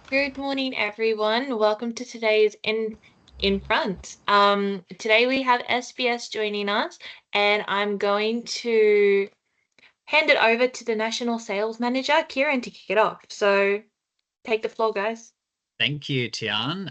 Good morning, everyone. Welcome to today's in front. Today we have SBS joining us, and I'm going to hand it over to the National Sales Manager, Kieran, to kick it off. So take the floor, guys. Thank you, Tian.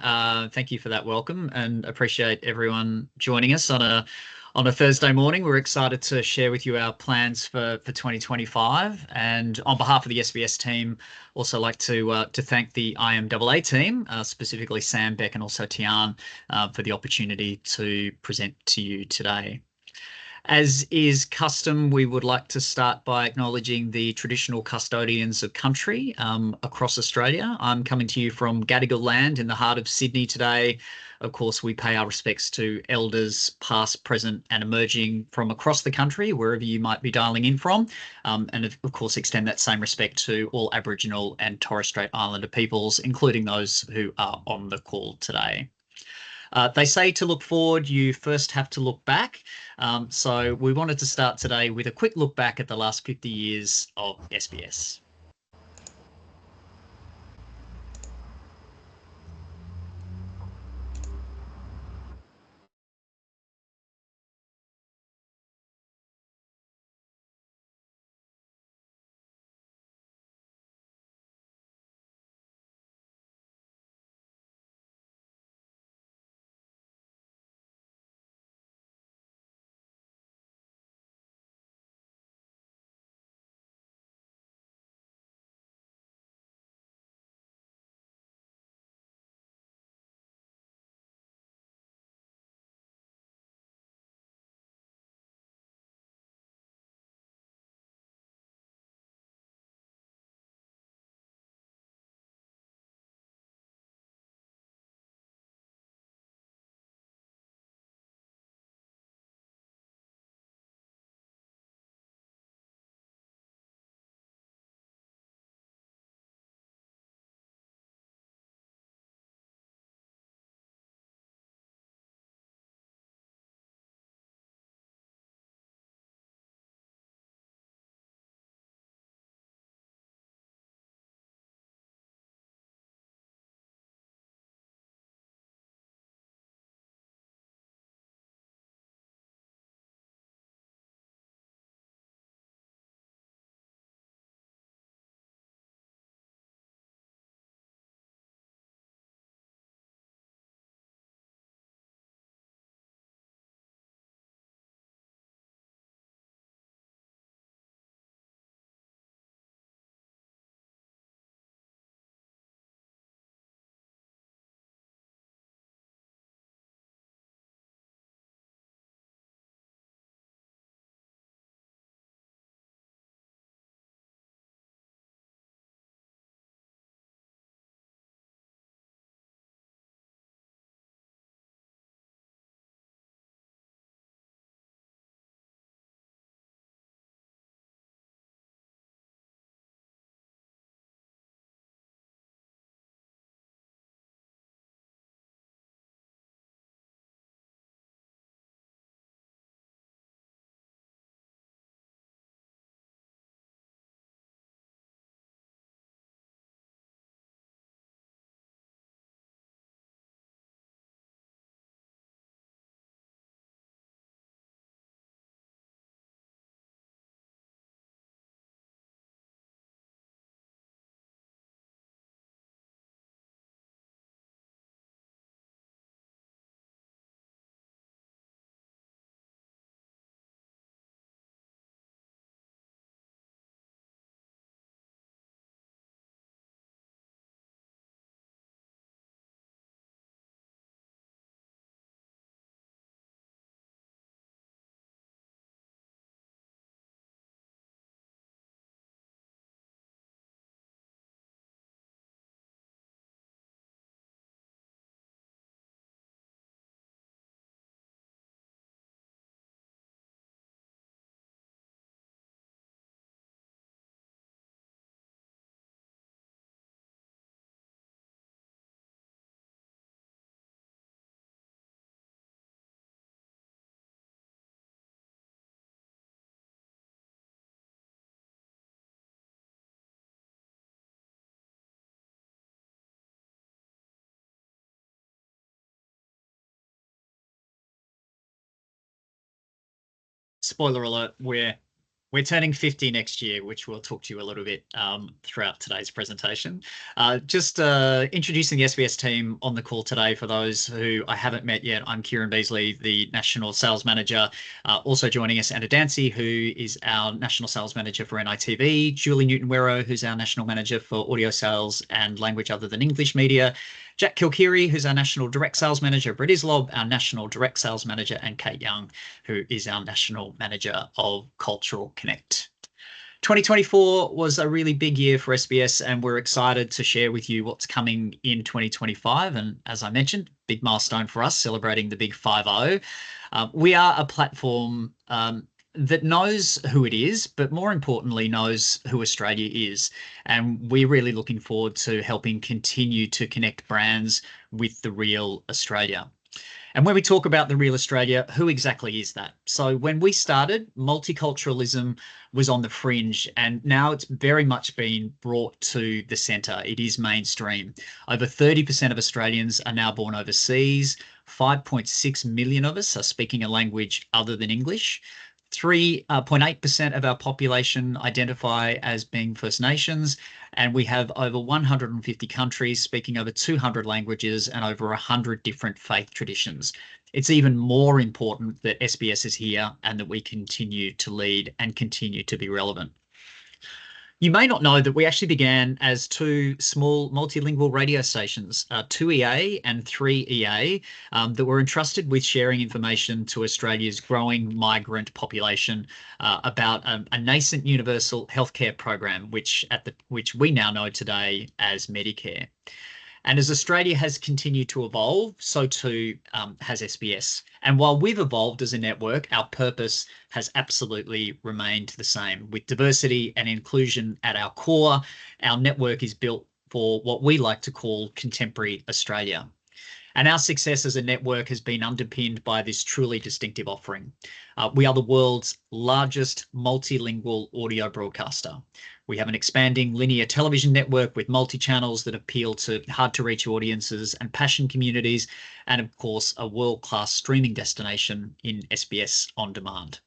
Thank you for that welcome, and appreciate everyone joining us on a Thursday morning. We're excited to share with you our plans for 2025, and on behalf of the SBS team, also like to thank the IMAA team, specifically Sam, Beck, and also Tian, for the opportunity to present to you today. As is custom, we would like to start by acknowledging the traditional custodians of country across Australia. I'm coming to you from Gadigal land in the heart of Sydney today. Of course, we pay our respects to elders past, present, and emerging from across the country, wherever you might be dialing in from. And of course, extend that same respect to all Aboriginal and Torres Strait Islander peoples, including those who are on the call today. They say to look forward, you first have to look back. So we wanted to start today with a quick look back at the last 50 years of SBS. spoiler alert, we're turning 50 next year, which we'll talk to you a little bit throughout today's presentation. Just introducing the SBS team on the call today. For those who I haven't met yet, I'm Kieran Beasley, the National Sales Manager. Also joining us, Anna Dancy, who is our National Sales Manager for NITV, Julie Newton-Werrow, who's our National Manager for Audio Sales and Language Other Than English Media, Jack Kilkeary, who's our National Direct Sales Manager, Brett Islob, our National Direct Sales Manager, and Kate Young, who is our National Manager of Cultural Connect. 2024 was a really big year for SBS, and we're excited to share with you what's coming in 2025. And as I mentioned, big milestone for us, celebrating the big 5-0. We are a platform that knows who it is, but more importantly, knows who Australia is. And we're really looking forward to helping continue to connect brands with the real Australia. And when we talk about the real Australia, who exactly is that? So when we started, multiculturalism was on the fringe, and now it's very much been brought to the centre. It is mainstream. Over 30% of Australians are now born overseas. 5.6 million of us are speaking a language other than English. 3.8% of our population identify as being First Nations, and we have over 150 countries speaking over 200 languages and over 100 different faith traditions. It's even more important that SBS is here and that we continue to lead and continue to be relevant. You may not know that we actually began as two small multilingual radio stations, 2EA and 3EA, that were entrusted with sharing information to Australia's growing migrant population about a nascent universal healthcare program, which we now know today as Medicare. And as Australia has continued to evolve, so too has SBS. And while we've evolved as a network, our purpose has absolutely remained the same. With diversity and inclusion at our core, our network is built for what we like to call contemporary Australia. And our success as a network has been underpinned by this truly distinctive offering. We are the world's largest multilingual audio broadcaster. We have an expanding linear television network with multi-channels that appeal to hard-to-reach audiences and passion communities, and of course, a world-class streaming destination in SBS On Demand.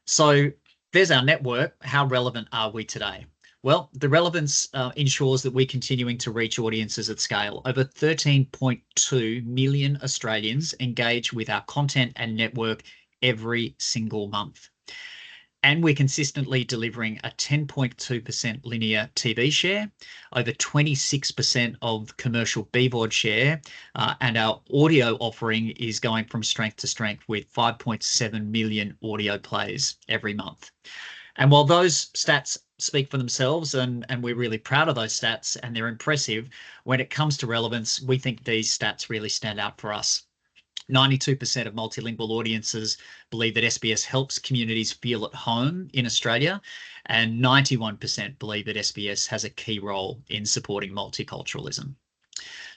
So there's our network. How relevant are we today? Well, the relevance ensures that we're continuing to reach audiences at scale. Over 13.2 million Australians engage with our content and network every single month. And we're consistently delivering a 10.2% linear TV share, over 26% of commercial BVOD share, and our audio offering is going from strength to strength with 5.7 million audio plays every month. And while those stats speak for themselves, and we're really proud of those stats and they're impressive, when it comes to relevance, we think these stats really stand out for us. 92% of multilingual audiences believe that SBS helps communities feel at home in Australia, and 91% believe that SBS has a key role in supporting multiculturalism.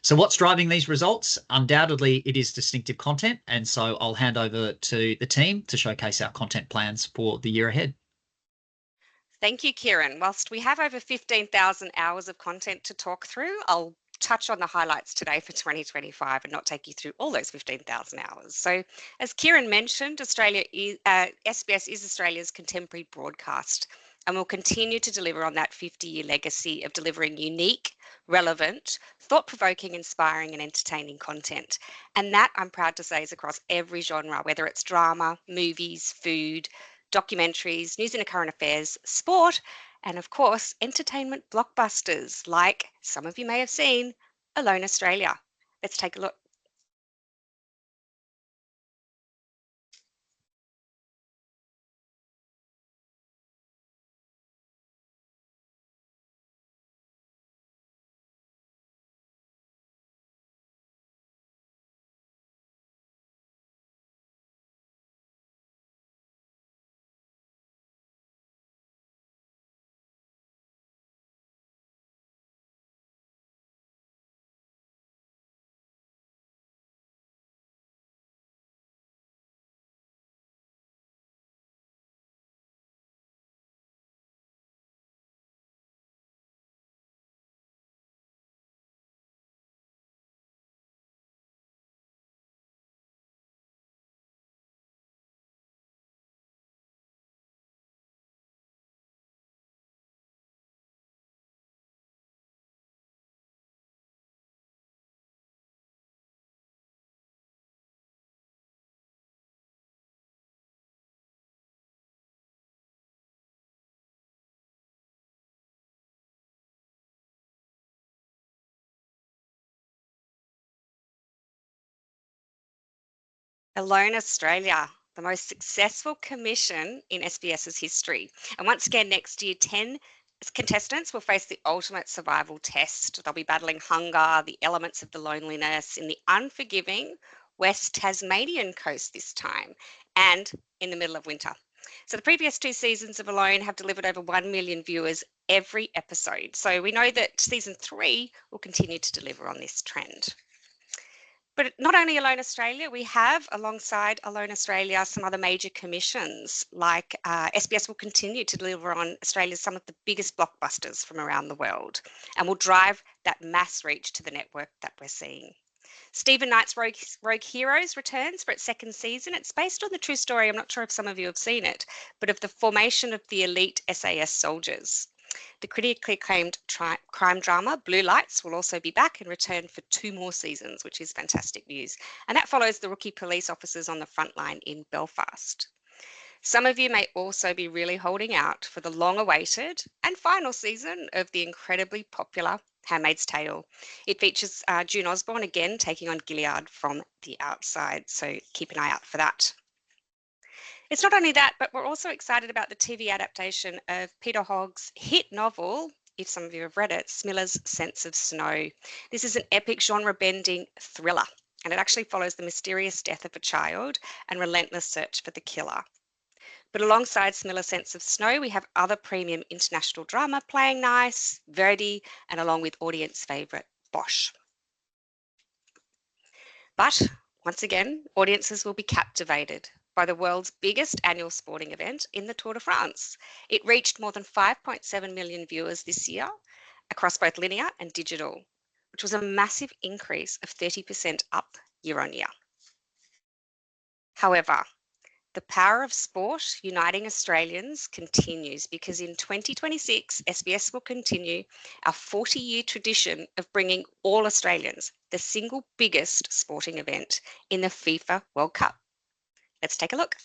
So what's driving these results? Undoubtedly, it is distinctive content, and so I'll hand over to the team to showcase our content plans for the year ahead. Thank you, Kieran. Whilst we have over 15,000 hours of content to talk through, I'll touch on the highlights today for 2025 and not take you through all those 15,000 hours. So as Kieran mentioned, SBS is Australia's contemporary broadcast, and will continue to deliver on that 50-year legacy of delivering unique, relevant, thought-provoking, inspiring and entertaining content. And that, I'm proud to say, is across every genre, whether it's drama, movies, food, documentaries, news and current affairs, sport, and of course, entertainment blockbusters like some of you may have seen Alone Australia. Let's take a look. Alone Australia, the most successful commission in SBS's history. And once again, next year, 10 contestants will face the ultimate survival test. They'll be battling hunger, the elements of the loneliness in the unforgiving West Tasmanian coast this time, and in the middle of winter. So the previous 2 seasons of Alone have delivered over 1 million viewers every episode. So we know that season 3 will continue to deliver on this trend. But not only Alone Australia, we have alongside Alone Australia some other major commissions, like SBS will continue to deliver on Australia's some of the biggest blockbusters from around the world, and will drive that mass reach to the network that we're seeing. Stephen Knight's Rogue Heroes returns for its 2nd season. It's based on the true story, I'm not sure if some of you have seen it, but of the formation of the elite SAS soldiers. The critically acclaimed crime drama Blue Lights will also be back and return for 2 more seasons, which is fantastic news. And that follows the rookie police officers on the front line in Belfast. Some of you may also be really holding out for the long-awaited and final season of the incredibly popular Handmaid's Tale. It features June Osborne again taking on Gilead from the outside, so keep an eye out for that. It's not only that, but we're also excited about the TV adaptation of Peter Hogg's hit novel, if some of you have read it, Smiller's Sense of Snow. This is an epic genre-bending thriller, and it actually follows the mysterious death of a child and relentless search for the killer. But alongside Smiller's Sense of Snow, we have other premium international drama playing nice, Verdi, and along with audience favourite Bosch. But once again, audiences will be captivated by the world's biggest annual sporting event in the Tour de France. It reached more than 5.7 million viewers this year across both linear and digital, which was a massive increase of 30% up year on year. However, the power of sport uniting Australians continues, because in 2026, SBS will continue our 40-year tradition of bringing all Australians the single biggest sporting event in the FIFA World Cup. Let's take a look.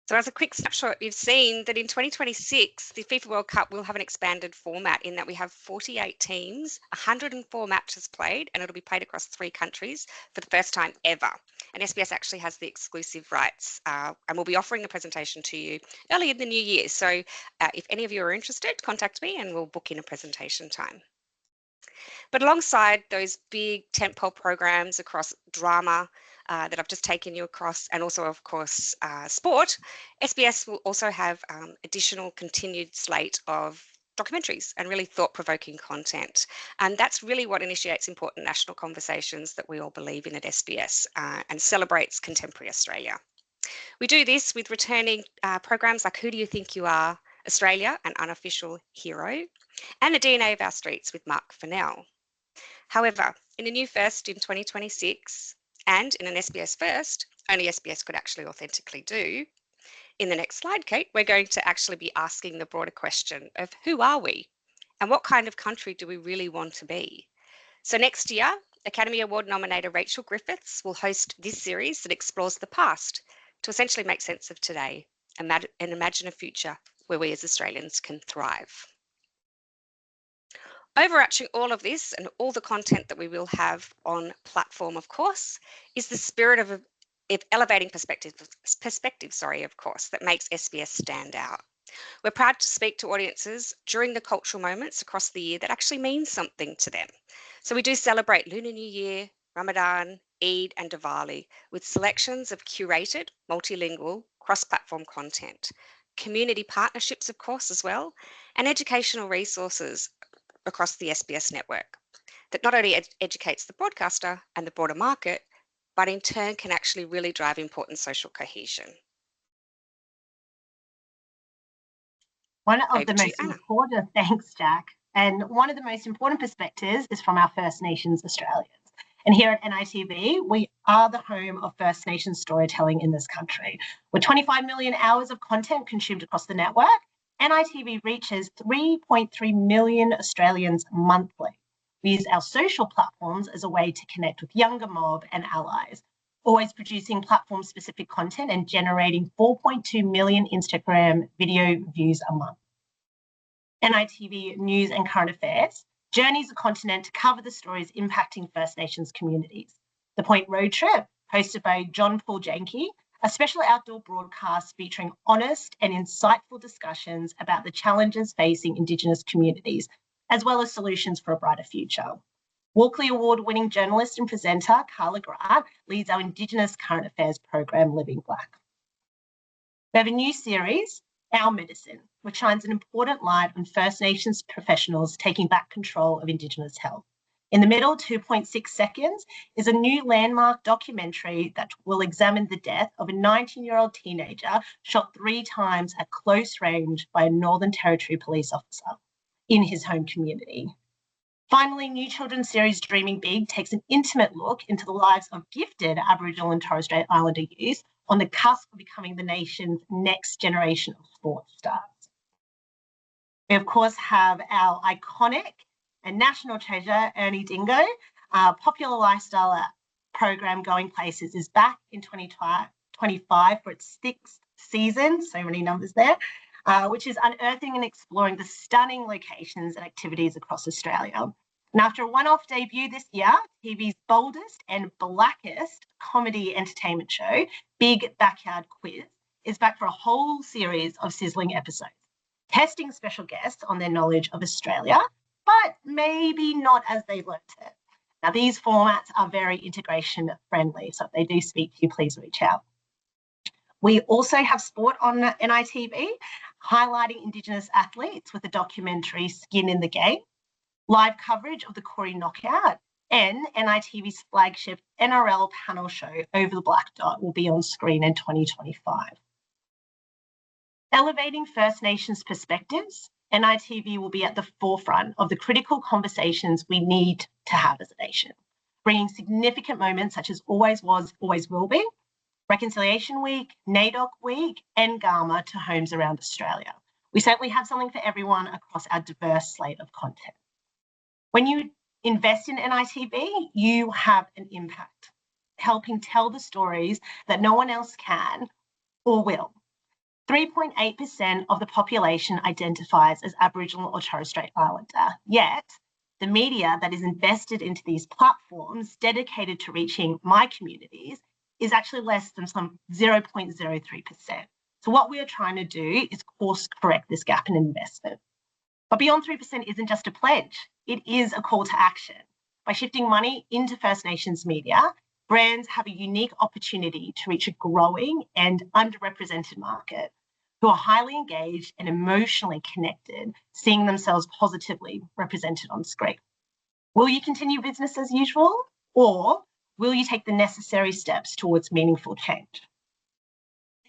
So as a quick snapshot, you've seen that in 2026, the FIFA World Cup will have an expanded format in that we have 48 teams, 104 matches played, and it'll be played across 3 countries for the first time ever. And SBS actually has the exclusive rights, and we'll be offering the presentation to you early in the new year. So if any of you are interested, contact me and we'll book in a presentation time. But alongside those big tentpole programs across drama that I've just taken you across, and also, of course, sport, SBS will also have additional continued slate of documentaries and really thought-provoking content. And that's really what initiates important national conversations that we all believe in at SBS and celebrates contemporary Australia. We do this with returning programs like Who Do You Think You Are? Australia, an Unofficial Hero, and The DNA of Our Streets with Mark Fennell. However, in a new first in 2026, and in an SBS first, only SBS could actually authentically do, in the next slide, Kate, we're going to actually be asking the broader question of who are we? And what kind of country do we really want to be? So next year, Academy Award nominator Rachel Griffiths will host this series that explores the past to essentially make sense of today and imagine a future where we as Australians can thrive. Overarching all of this and all the content that we will have on platform, of course, is the spirit of elevating perspective, of course, that makes SBS stand out. We're proud to speak to audiences during the cultural moments across the year that actually mean something to them. So we do celebrate Lunar New Year, Ramadan, Eid and Diwali with selections of curated, multilingual, cross-platform content, community partnerships, of course, as well, and educational resources across the SBS network that not only educates the broadcaster and the broader market, but in turn can actually really drive important social cohesion. One of the most important, thanks, Jack. And one of the most important perspectives is from our First Nations Australians. And here at NITV, we are the home of First Nations storytelling in this country. With 25 million hours of content consumed across the network, NITV reaches 3.3 million Australians monthly. We use our social platforms as a way to connect with younger mob and allies, always producing platform-specific content and generating 4.2 million Instagram video views a month. NITV News and Current Affairs journeys the continent to cover the stories impacting First Nations communities. The Point Road Trip, hosted by John Paul Janke, a special outdoor broadcast featuring honest and insightful discussions about the challenges facing Indigenous communities, as well as solutions for a brighter future. Walkley Award-winning journalist and presenter Carla Grant leads our Indigenous current affairs program, Living Black. We have a new series, Our Medicine, which shines an important light on First Nations professionals taking back control of Indigenous health. In the middle, 2.6 seconds, is a new landmark documentary that will examine the death of a 19-year-old teenager shot 3 times at close range by a Northern Territory police officer in his home community. Finally, new children's series Dreaming Big takes an intimate look into the lives of gifted Aboriginal and Torres Strait Islander youth on the cusp of becoming the nation's next generation of sports stars. We, of course, have our iconic and national treasure, Ernie Dingo. Our popular lifestyle program, Going Places, is back in 2025 for its 6th season, so many numbers there, which is unearthing and exploring the stunning locations and activities across Australia. And after a one-off debut this year, TV's boldest and blackest comedy entertainment show, Big Backyard Quiz, is back for a whole series of sizzling episodes, testing special guests on their knowledge of Australia, but maybe not as they learnt it. Now, these formats are very integration friendly, so if they do speak to you, please reach out. We also have sport on NITV, highlighting Indigenous athletes with the documentary Skin in the Game, live coverage of the Corey Knockout, and NITV's flagship NRL panel show, Over the Black Dot, will be on screen in 2025. Elevating First Nations perspectives, NITV will be at the forefront of the critical conversations we need to have as a nation, bringing significant moments such as Always Was, Always Will Be, Reconciliation Week, NAIDOC Week, and GAMA to homes around Australia. We certainly have something for everyone across our diverse slate of content. When you invest in NITV, you have an impact, helping tell the stories that no one else can or will. 3.8% of the population identifies as Aboriginal or Torres Strait Islander, yet the media that is invested into these platforms dedicated to reaching my communities is actually less than some 0.03%. So what we are trying to do is course correct this gap in investment. But beyond 3% isn't just a pledge, it is a call to action. By shifting money into First Nations media, brands have a unique opportunity to reach a growing and underrepresented market who are highly engaged and emotionally connected, seeing themselves positively represented on screen. Will you continue business as usual, or will you take the necessary steps towards meaningful change?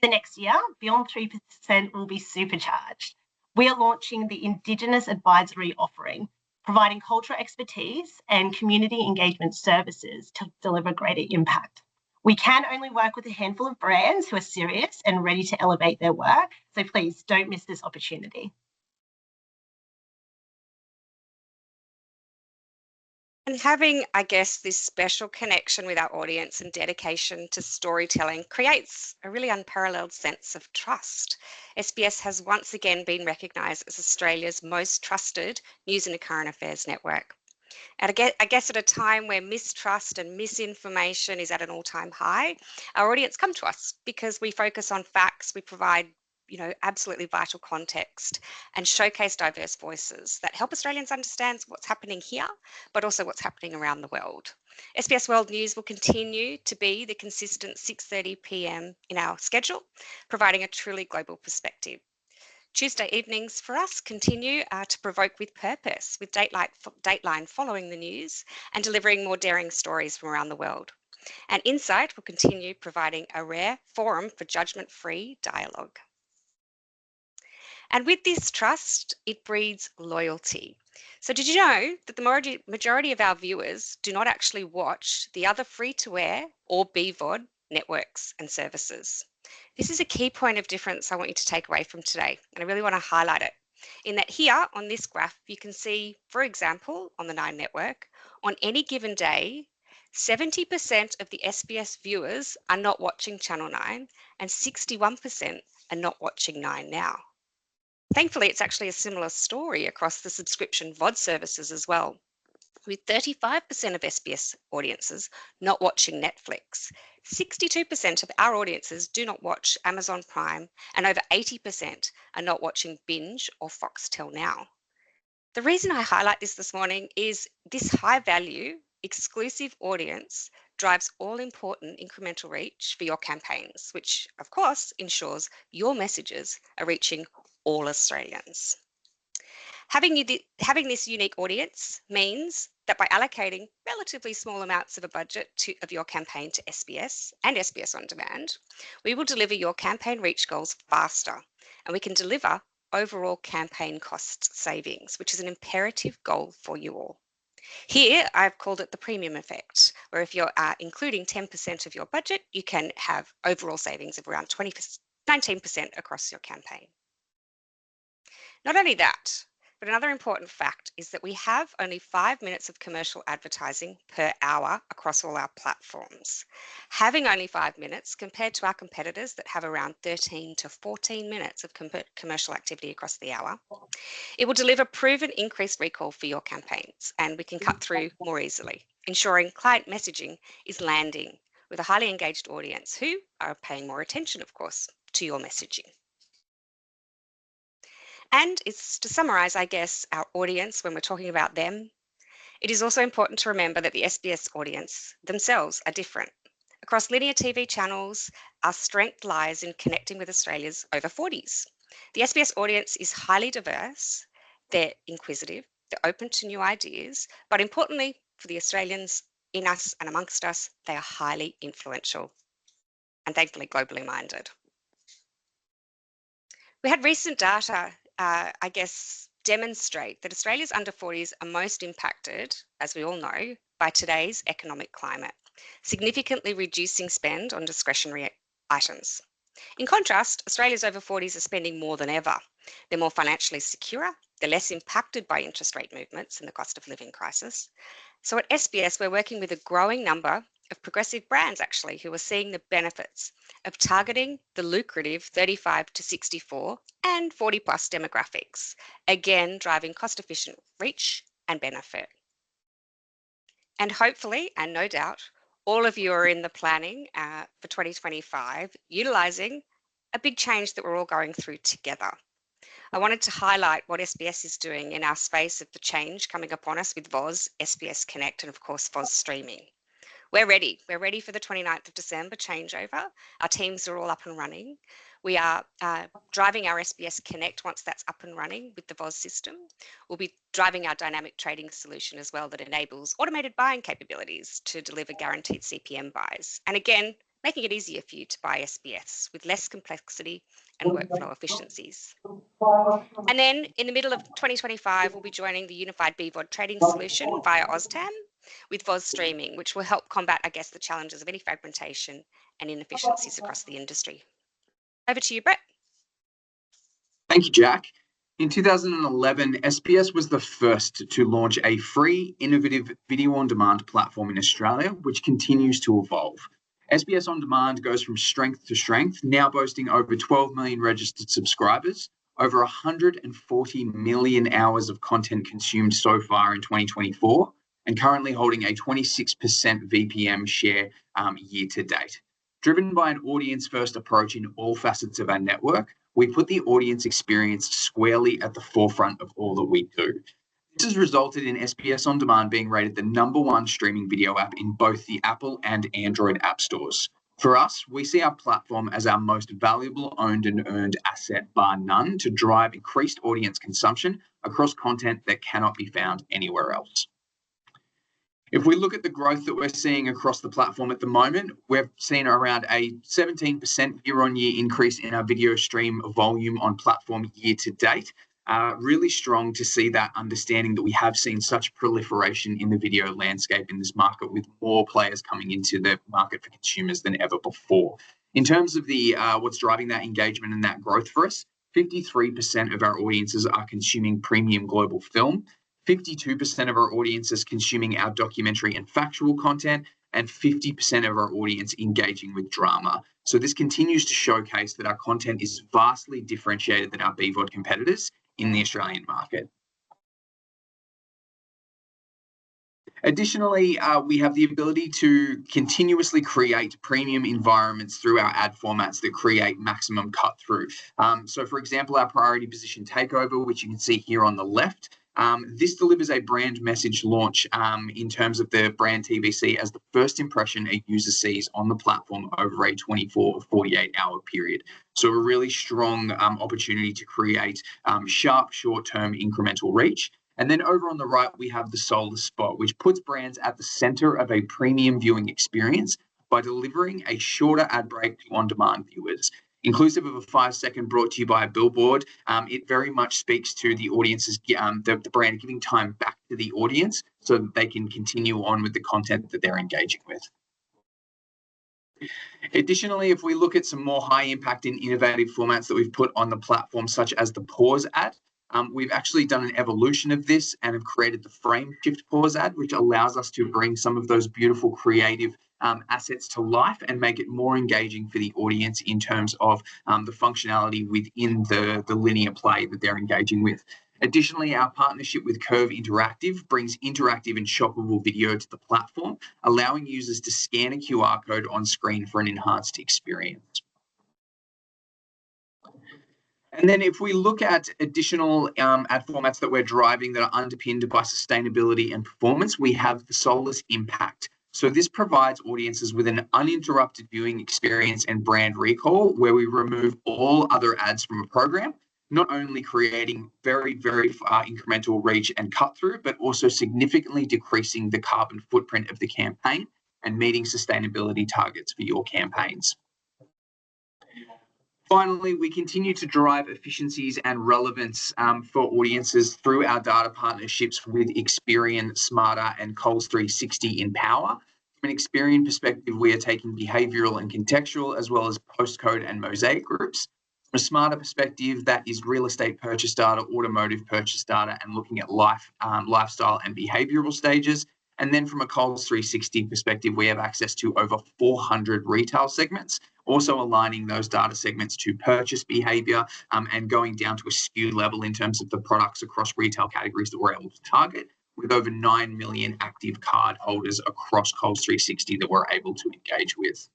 The next year, beyond 3% will be supercharged. We are launching the Indigenous Advisory offering, providing cultural expertise and community engagement services to deliver greater impact. We can only work with a handful of brands who are serious and ready to elevate their work, so please don't miss this opportunity. And having, I guess, this special connection with our audience and dedication to storytelling creates a really unparalleled sense of trust. SBS has once again been recognised as Australia's most trusted news and current affairs network. And I guess at a time where mistrust and misinformation is at an all-time high, our audience come to us because we focus on facts, we provide absolutely vital context and showcase diverse voices that help Australians understand what's happening here, but also what's happening around the world. SBS World News will continue to be the consistent 6:30 p.m. in our schedule, providing a truly global perspective. Tuesday evenings for us continue to provoke with purpose, with Dateline following the news and delivering more daring stories from around the world. And Insight will continue providing a rare forum for judgment-free dialogue. And with this trust, it breeds loyalty. So did you know that the majority of our viewers do not actually watch the other free-to-air or BVOD networks and services? This is a key point of difference I want you to take away from today, and I really want to highlight it. In that here on this graph, you can see, for example, on the Nine network, on any given day, 70% of the SBS viewers are not watching Channel 9 and 61% are not watching 9 Now. Thankfully, it's actually a similar story across the subscription VOD services as well, with 35% of SBS audiences not watching Netflix. 62% of our audiences do not watch Amazon Prime, and over 80% are not watching Binge or Foxtel Now. The reason I highlight this morning is this high value, exclusive audience drives all important incremental reach for your campaigns, which of course ensures your messages are reaching all Australians. Having this unique audience means that by allocating relatively small amounts of a budget of your campaign to SBS and SBS On Demand, we will deliver your campaign reach goals faster, and we can deliver overall campaign cost savings, which is an imperative goal for you all. Here, I've called it the premium effect, where if you're including 10% of your budget, you can have overall savings of around 19% across your campaign. Not only that, but another important fact is that we have only 5 minutes of commercial advertising per hour across all our platforms. Having only 5 minutes compared to our competitors that have around 13 to 14 minutes of commercial activity across the hour, it will deliver proven increased recall for your campaigns, and we can cut through more easily, ensuring client messaging is landing with a highly engaged audience who are paying more attention, of course, to your messaging. And it's to summarise, I guess, our audience when we're talking about them. It is also important to remember that the SBS audience themselves are different. Across linear TV channels, our strength lies in connecting with Australia's over 40s. The SBS audience is highly diverse, they're inquisitive, they're open to new ideas, but importantly for the Australians in us and amongst us, they are highly influential and thankfully globally minded. We had recent data I guess, demonstrate that Australia's under 40s are most impacted, as we all know, by today's economic climate, significantly reducing spend on discretionary items. In contrast, Australia's over 40s are spending more than ever. They're more financially secure, they're less impacted by interest rate movements and the cost of living crisis. So at SBS, we're working with a growing number of progressive brands actually who are seeing the benefits of targeting the lucrative 35 to 64 and 40 plus demographics, again driving cost efficient reach and benefit. And hopefully, and no doubt, all of you are in the planning for 2025, utilising a big change that we're all going through together. I wanted to highlight what SBS is doing in our space of the change coming upon us with VOZ, SBS Connect, and of course VOZ Streaming. We're ready. We're ready for the 29th of December changeover. Our teams are all up and running. We are driving our SBS Connect once that's up and running with the VOZ system. We'll be driving our dynamic trading solution as well that enables automated buying capabilities to deliver guaranteed CPM buys. And again, making it easier for you to buy SBS with less complexity and workflow efficiencies. And then in the middle of 2025, we'll be joining the unified BVOD trading solution via OzTam with VOZ Streaming, which will help combat, I guess, the challenges of any fragmentation and inefficiencies across the industry. Over to you, Brett. Thank you, Jack. In 2011, SBS was the first to launch a free, innovative video-on-demand platform in Australia, which continues to evolve. SBS On Demand goes from strength to strength, now boasting over 12 million registered subscribers, over 140 million hours of content consumed so far in 2024, and currently holding a 26% VPM share year to date. Driven by an audience-first approach in all facets of our network, we put the audience experience squarely at the forefront of all that we do. This has resulted in SBS On Demand being rated the #1 streaming video app in both the Apple and Android app stores. For us, we see our platform as our most valuable owned and earned asset bar none to drive increased audience consumption across content that cannot be found anywhere else. If we look at the growth that we're seeing across the platform at the moment, we've seen around a 17% year-on-year increase in our video stream volume on platform year to date. Really strong to see that, understanding that we have seen such proliferation in the video landscape in this market, with more players coming into the market for consumers than ever before. In terms of the what's driving that engagement and that growth for us, 53% of our audiences are consuming premium global film, 52% of our audience is consuming our documentary and factual content, and 50% of our audience engaging with drama. So this continues to showcase that our content is vastly differentiated than our BVOD competitors in the Australian market. Additionally, we have the ability to continuously create premium environments through our ad formats that create maximum cut through. So for example, our priority position takeover, which you can see here on the left, this delivers a brand message launch in terms of the brand TVC as the first impression a user sees on the platform over a 24 or 48-hour period. So a really strong opportunity to create sharp, short-term incremental reach. And then over on the right, we have the Solar Spot, which puts brands at the center of a premium viewing experience by delivering a shorter ad break to on-demand viewers. Inclusive of a 5-second brought to you by a billboard, it very much speaks to the audience's, the brand giving time back to the audience so that they can continue on with the content that they're engaging with. Additionally, if we look at some more high impact and innovative formats that we've put on the platform, such as the pause ad, we've actually done an evolution of this and have created the frame shift pause ad, which allows us to bring some of those beautiful creative assets to life and make it more engaging for the audience in terms of the functionality within the linear play that they're engaging with. Additionally, our partnership with Curve Interactive brings interactive and shoppable video to the platform, allowing users to scan a QR code on screen for an enhanced experience. And then if we look at additional ad formats that we're driving that are underpinned by sustainability and performance, we have the Solus Impact. So this provides audiences with an uninterrupted viewing experience and brand recall, where we remove all other ads from a program, not only creating very, very incremental reach and cut through, but also significantly decreasing the carbon footprint of the campaign and meeting sustainability targets for your campaigns. Finally, we continue to drive efficiencies and relevance for audiences through our data partnerships with Experian, Smarter, and Coles 360 in Power. From an Experian perspective, we are taking behavioural and contextual, as well as postcode and mosaic groups. From a Smarter perspective, that is real estate purchase data, automotive purchase data, and looking at lifestyle and behavioural stages. And then from a Coles 360 perspective, we have access to over 400 retail segments, also aligning those data segments to purchase behaviour and going down to a SKU level in terms of the products across retail categories that we're able to target, with over 9 million active card holders across Coles 360 that we're able to engage with.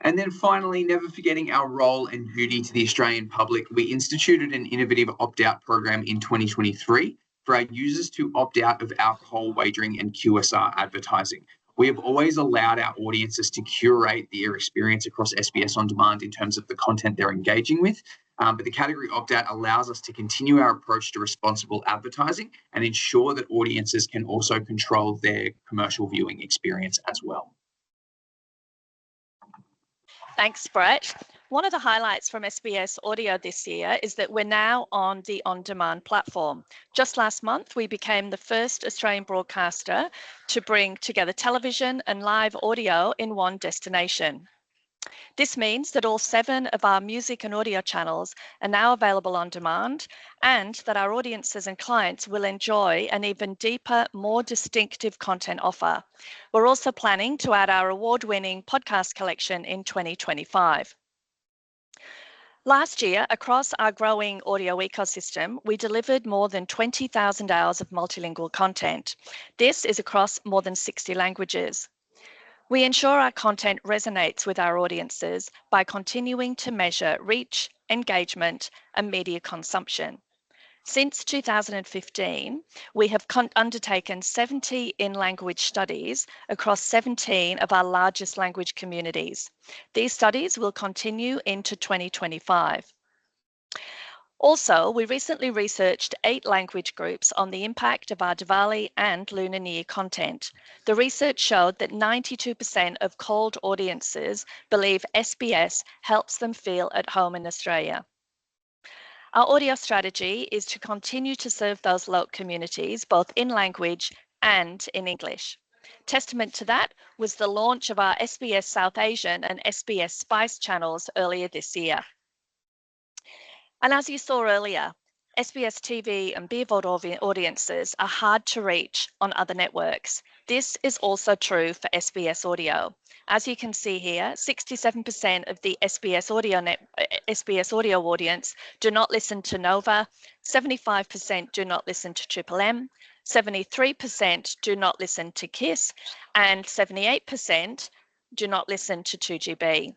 And then finally, never forgetting our role and duty to the Australian public, we instituted an innovative opt-out program in 2023 for our users to opt out of alcohol wagering and QSR advertising. We have always allowed our audiences to curate their experience across SBS On Demand in terms of the content they're engaging with, but the category opt-out allows us to continue our approach to responsible advertising and ensure that audiences can also control their commercial viewing experience as well. Thanks, Brett. One of the highlights from SBS Audio this year is that we're now on the on-demand platform. Just last month, we became the first Australian broadcaster to bring together television and live audio in one destination. This means that all 7 of our music and audio channels are now available on demand, and that our audiences and clients will enjoy an even deeper, more distinctive content offer. We're also planning to add our award-winning podcast collection in 2025. Last year, across our growing audio ecosystem, we delivered more than 20,000 hours of multilingual content. This is across more than 60 languages. We ensure our content resonates with our audiences by continuing to measure reach, engagement, and media consumption. Since 2015, we have undertaken 70 in-language studies across 17 of our largest language communities. These studies will continue into 2025. Also, we recently researched 8 language groups on the impact of our Diwali and Lunar New Year content. The research showed that 92% of called audiences believe SBS helps them feel at home in Australia. Our audio strategy is to continue to serve those local communities, both in language and in English. Testament to that was the launch of our SBS South Asian and SBS Spice channels earlier this year. And as you saw earlier, SBS TV and BVOD audiences are hard to reach on other networks. This is also true for SBS Audio. As you can see here, 67% of the SBS Audio audience do not listen to Nova, 75% do not listen to Triple M, 73% do not listen to KISS, and 78% do not listen to 2GB.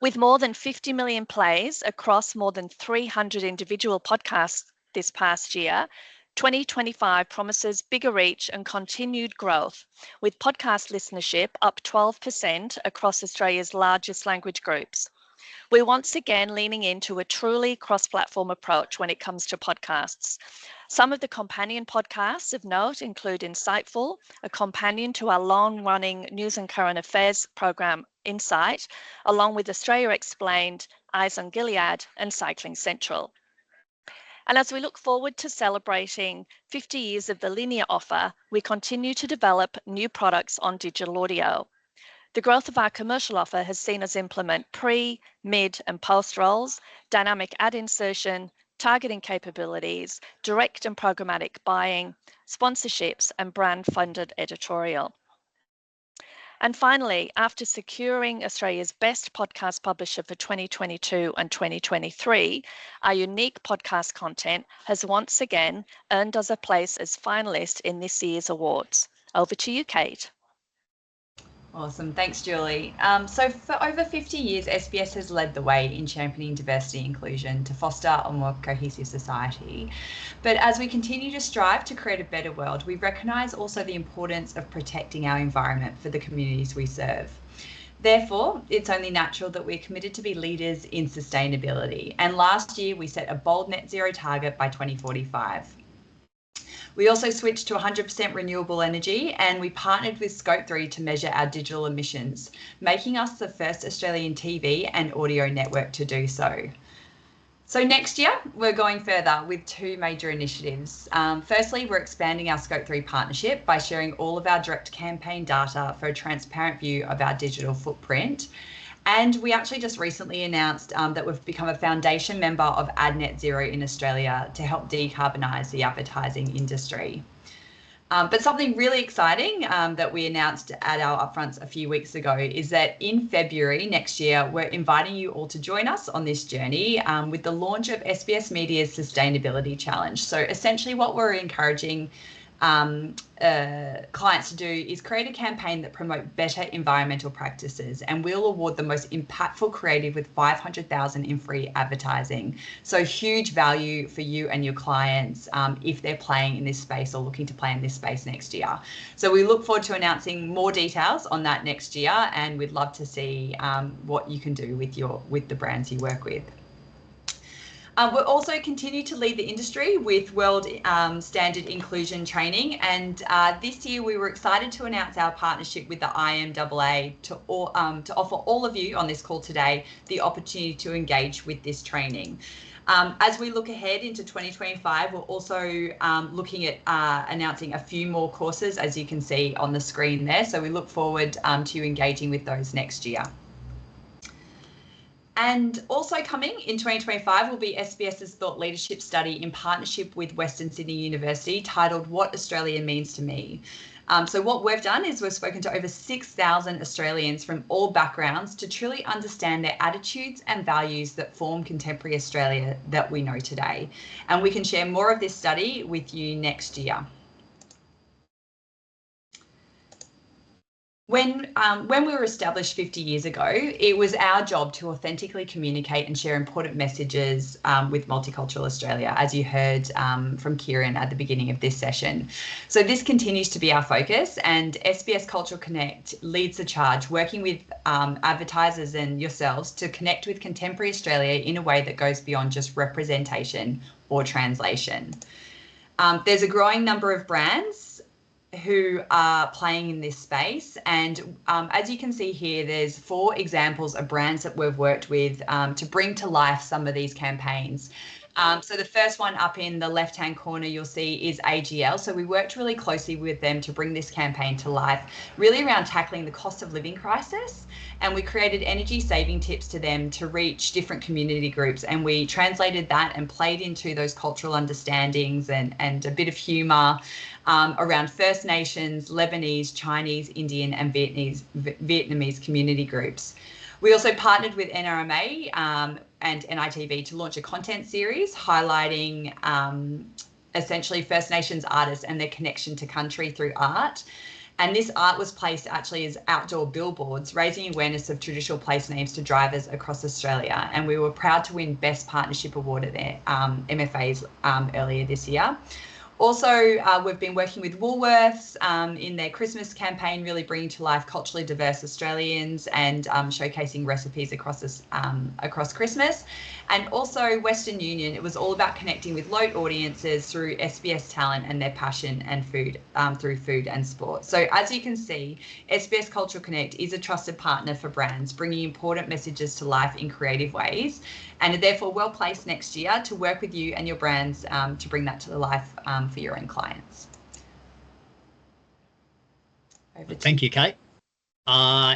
With more than 50 million plays across more than 300 individual podcasts this past year, 2025 promises bigger reach and continued growth, with podcast listenership up 12% across Australia's largest language groups. We're once again leaning into a truly cross-platform approach when it comes to podcasts. Some of the companion podcasts of note include Insightful, a companion to our long-running news and current affairs program Insight, along with Australia Explained, Eyes on Gilead, and Cycling Central. And as we look forward to celebrating 50 years of the linear offer, we continue to develop new products on digital audio. The growth of our commercial offer has seen us implement pre, mid, and post roles, dynamic ad insertion, targeting capabilities, direct and programmatic buying, sponsorships, and brand-funded editorial. And finally, after securing Australia's best podcast publisher for 2022 and 2023, our unique podcast content has once again earned us a place as finalist in this year's awards. Over to you, Kate. Awesome. Thanks, Julie. So for over 50 years, SBS has led the way in championing diversity and inclusion to foster a more cohesive society. But as we continue to strive to create a better world, we recognise also the importance of protecting our environment for the communities we serve. Therefore, it's only natural that we're committed to be leaders in sustainability. And last year, we set a bold net zero target by 2045. We also switched to 100% renewable energy, and we partnered with Scope 3 to measure our digital emissions, making us the first Australian TV and audio network to do so. So next year, we're going further with 2 major initiatives. Firstly, we're expanding our Scope 3 partnership by sharing all of our direct campaign data for a transparent view of our digital footprint. And we actually just recently announced that we've become a foundation member of AdNet Zero in Australia to help decarbonise the advertising industry. But something really exciting that we announced at our upfronts a few weeks ago is that in February next year, we're inviting you all to join us on this journey with the launch of SBS Media's Sustainability Challenge. So essentially what we're encouraging clients to do is create a campaign that promote better environmental practices, and we'll award the most impactful creative with $500,000 in free advertising. So huge value for you and your clients if they're playing in this space or looking to play in this space next year. So we look forward to announcing more details on that next year, and we'd love to see what you can do with the brands you work with. We'll also continue to lead the industry with world standard inclusion training, and this year we were excited to announce our partnership with the IMAA to offer all of you on this call today the opportunity to engage with this training. As we look ahead into 2025, we're also looking at announcing a few more courses, as you can see on the screen there. So we look forward to you engaging with those next year. And also coming in 2025 will be SBS's Thought Leadership Study in partnership with Western Sydney University, titled What Australia Means to Me. So what we've done is we've spoken to over 6,000 Australians from all backgrounds to truly understand their attitudes and values that form contemporary Australia that we know today. And we can share more of this study with you next year. When we were established 50 years ago, it was our job to authentically communicate and share important messages with Multicultural Australia, as you heard from Kieran at the beginning of this session. So this continues to be our focus, and SBS Cultural Connect leads the charge, working with advertisers and yourselves to connect with contemporary Australia in a way that goes beyond just representation or translation. There's a growing number of brands who are playing in this space. And as you can see here, there's 4 examples of brands that we've worked with to bring to life some of these campaigns. So the first one up in the left-hand corner you'll see is AGL. So we worked really closely with them to bring this campaign to life, really around tackling the cost of living crisis. And we created energy saving tips to them to reach different community groups. And we translated that and played into those cultural understandings and a bit of humour around First Nations, Lebanese, Chinese, Indian and Vietnamese community groups. We also partnered with NRMA and NITV to launch a content series highlighting essentially First Nations artists and their connection to country through art. And this art was placed actually as outdoor billboards, raising awareness of traditional place names to drivers across Australia. And we were proud to win Best Partnership Award at the MFAs earlier this year. Also, we've been working with Woolworths in their Christmas campaign, really bringing to life culturally diverse Australians and showcasing recipes across Christmas. And also Western Union, it was all about connecting with local audiences through SBS talent and their passion and food through food and sport. So as you can see, SBS Cultural Connect is a trusted partner for brands, bringing important messages to life in creative ways, and are therefore well placed next year to work with you and your brands to bring that to life for your own clients. Thank you, Kate.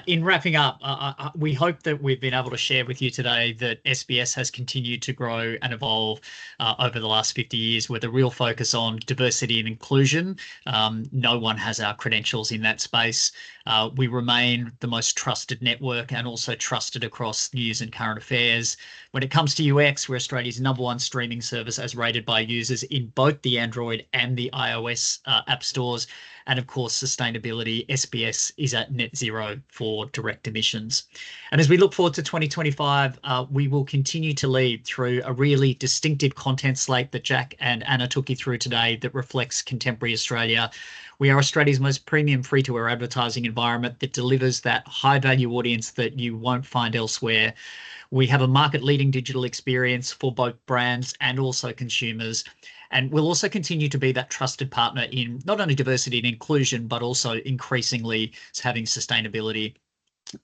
In wrapping up, we hope that we've been able to share with you today that SBS has continued to grow and evolve over the last 50 years with a real focus on diversity and inclusion. No one has our credentials in that space. We remain the most trusted network and also trusted across news and current affairs. When it comes to UX, we're Australia's #1 streaming service as rated by users in both the Android and the iOS app stores. And of course, sustainability, SBS is at net zero for direct emissions. And as we look forward to 2025, we will continue to lead through a really distinctive content slate that Jack and Anna took you through today that reflects contemporary Australia. We are Australia's most premium free-to-air advertising environment that delivers that high-value audience that you won't find elsewhere. We have a market-leading digital experience for both brands and also consumers. And we'll also continue to be that trusted partner in not only diversity and inclusion, but also increasingly having sustainability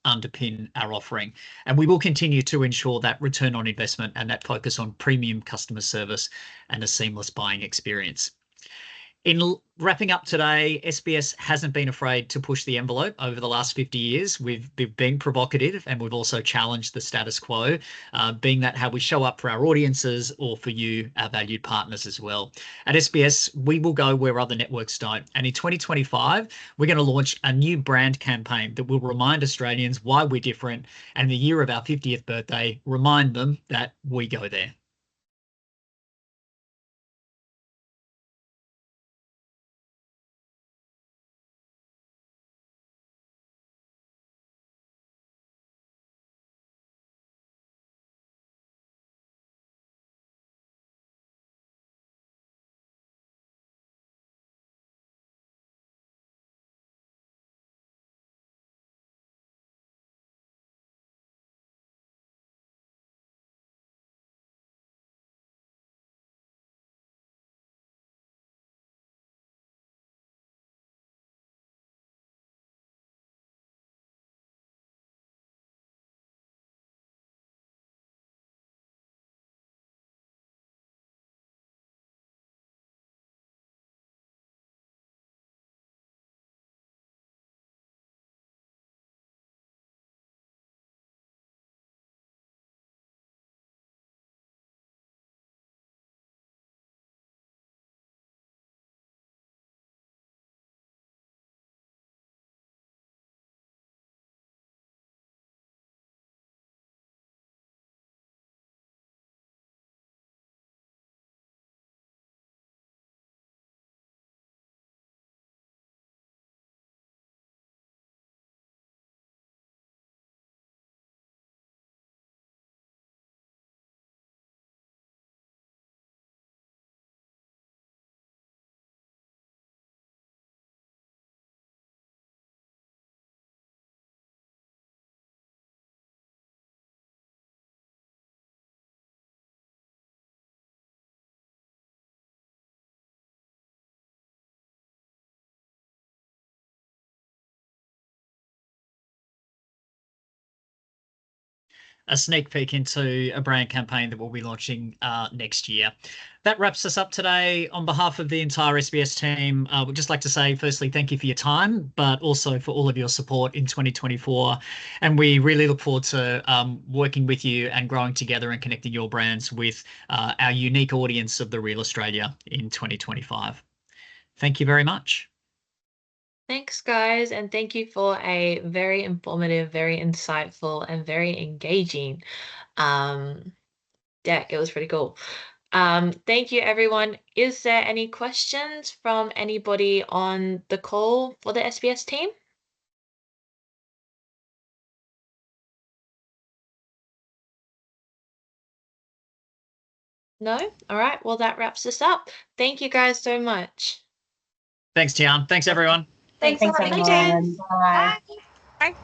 underpin our offering. And we will continue to ensure that return on investment and that focus on premium customer service and a seamless buying experience. In wrapping up today, SBS hasn't been afraid to push the envelope over the last 50 years. We've been provocative and we've also challenged the status quo, being that how we show up for our audiences or for you, our valued partners as well. At SBS, we will go where other networks don't. And in 2025, we're going to launch a new brand campaign that will remind Australians why we're different, and in the year of our 50th birthday, remind them that we go there. a sneak peek into a brand campaign that we'll be launching next year. That wraps us up today. On behalf of the entire SBS team, we'd just like to say, firstly, thank you for your time, but also for all of your support in 2024. And we really look forward to working with you and growing together and connecting your brands with our unique audience of the Real Australia in 2025. Thank you very much. Thanks, guys, and thank you for a very informative, very insightful, and very engaging deck. It was pretty cool. Thank you, everyone. Is there any questions from anybody on the call for the SBS team? No? All right. Well, that wraps us up. Thank you guys so much. Thanks, Tian. Thanks, everyone. Thanks Thanks everyone. everyone. Bye. Bye.